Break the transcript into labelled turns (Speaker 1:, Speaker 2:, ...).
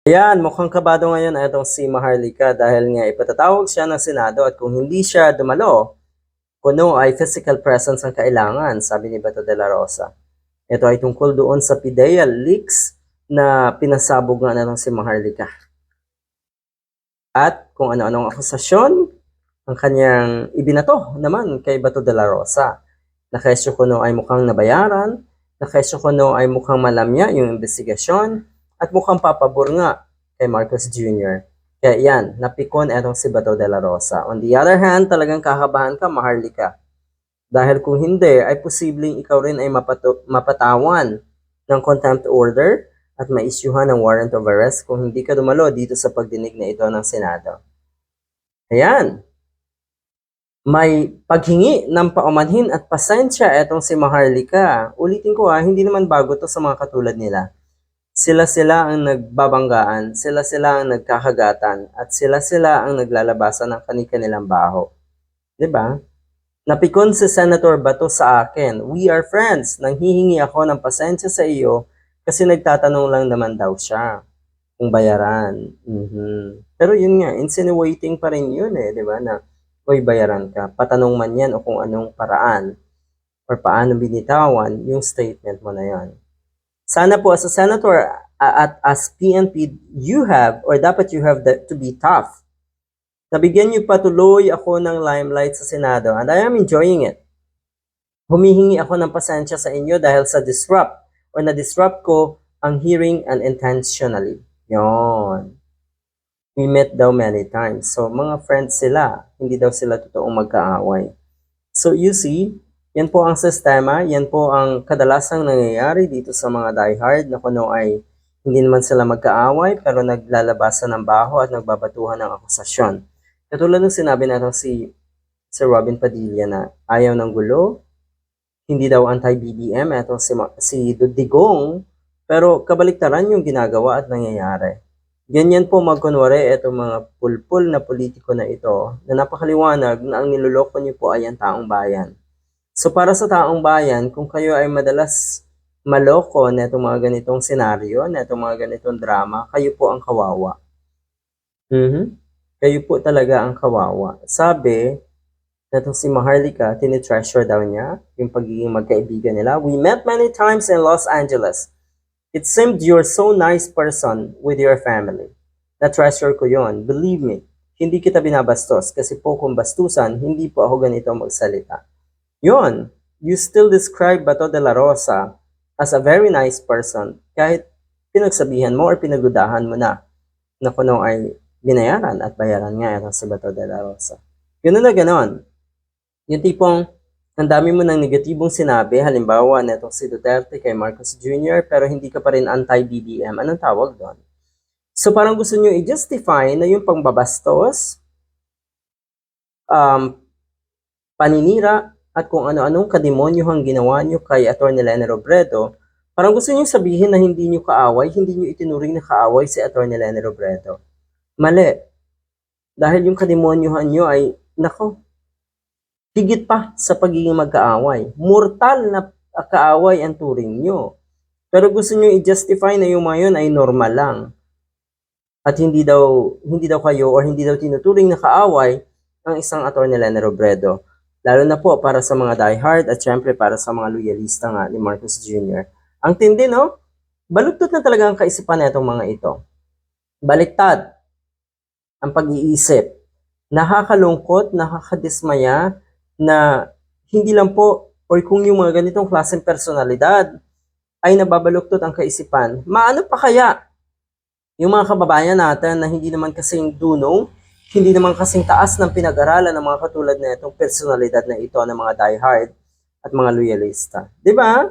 Speaker 1: Ayan, mukhang kabado ngayon itong si Maharlika dahil nga ipatatawag siya ng Senado at kung hindi siya dumalo, kuno ay physical presence ang kailangan, sabi ni Bato de la Rosa. Ito ay tungkol doon sa PIDEA leaks na pinasabog nga natong si Maharlika. At kung ano-anong akusasyon ang kanyang ibinato naman kay Bato de la Rosa. Na kesyo kuno ay mukhang nabayaran, na kesyo kuno ay mukhang malamya yung investigasyon, at mukhang papabor nga kay Marcos Jr. Kaya yan, napikon etong si Bato de la Rosa. On the other hand, talagang kakabahan ka, Maharlika. Dahil kung hindi, ay posibleng ikaw rin ay mapatawan ng contempt order at ma-issuehan ng warrant of arrest kung hindi ka dumalo dito sa pagdinig na ito ng Senado. Ayan. May paghingi ng paumanhin at pasensya etong si Maharlika. Ulitin ko hindi naman bago to sa mga katulad nila. Sila-sila ang nagbabanggaan, sila-sila ang nagkakagatan, at sila-sila ang naglalabasan ng kanilang baho. 'Di ba? Napikon si Senator Bato sa akin, "We are friends, nanghihingi ako ng pasensya sa iyo kasi nagtatanong lang naman daw siya kung bayaran." Pero yun nga, insinuating pa rin yun 'di ba, na, "Uy, bayaran ka." Patanong man yan o kung anong paraan or paano binitawan yung statement mo na yan. Sana po as a senator at as PNP, you have or dapat you have to be tough. Nabigyan niyo patuloy ako ng limelight sa Senado and I am enjoying it. Humihingi ako ng pasensya sa inyo dahil sa disrupt or na-disrupt ko ang hearing unintentionally. Yon. We met daw many times. So mga friends sila, hindi daw sila totoong magkaaway. So you see, yan po ang sistema, yan po ang kadalasang nangyayari dito sa mga diehard na kuno ay hindi naman sila magkaaway pero naglalabasan ng baho at nagbabatuhan ng akusasyon. Katulad ng sinabi natin si Robin Padilla na ayaw ng gulo, hindi daw anti-BBM, ito si Digong, pero kabaliktaran yung ginagawa at nangyayari. Ganyan po magkunwari itong mga pulpul na politiko na ito na napakaliwanag na ang niloloko niyo po ay ang taong bayan. So para sa taong bayan, kung kayo ay madalas maloko na itong mga ganitong senaryo, na itong mga ganitong drama, kayo po ang kawawa. Kayo po talaga ang kawawa. Sabi, na itong si Maharlika, tinitreasure daw niya yung pagiging magkaibigan nila. "We met many times in Los Angeles. It seemed you're so nice person with your family." Na-treasure ko yon. Believe me, hindi kita binabastos kasi po kung bastusan, hindi po ako ganito magsalita. Yon, you still describe Bato de la Rosa as a very nice person kahit pinagsabihan mo or pinagudahan mo na kuno ay binayaran at bayaran nga ito si Bato de la Rosa. Ganun na ganon. Yung tipong ang dami mo ng negatibong sinabi, halimbawa na itong si Duterte kay Marcos Jr. pero hindi ka pa rin anti-BBM. Anong tawag doon? So parang gusto nyo i-justify na yung pangbabastos, paninira, at kung ano-anong kademonyohang ginawa nyo kay Atty. Leni Robredo, parang gusto nyo sabihin na hindi nyo kaaway, hindi nyo itinuring na kaaway si Atty. Leni Robredo. Mali. Dahil yung kademonyohan nyo ay, higit pa sa pagiging magkaaway. Mortal na kaaway ang turing nyo. Pero gusto nyo i-justify na yung mga yun ay normal lang. At hindi daw kayo or hindi daw tinuturing na kaaway ang isang Atty. Leni Robredo. Lalo na po para sa mga diehard at syempre para sa mga loyalista nga ni Marcos Jr. Ang tindi, no? Baluktot na talaga ang kaisipan na itong mga ito. Baliktad ang pag-iisip. Nakakalungkot, nakakadismaya na hindi lang po or kung yung mga ganitong klaseng personalidad ay nababaluktot ang kaisipan. Maano pa kaya yung mga kababayan natin na hindi naman kasing dunong, hindi naman kasing taas ng pinag-aralan ng mga katulad na itong personalidad na ito ng mga diehard at mga loyalista. 'Di ba?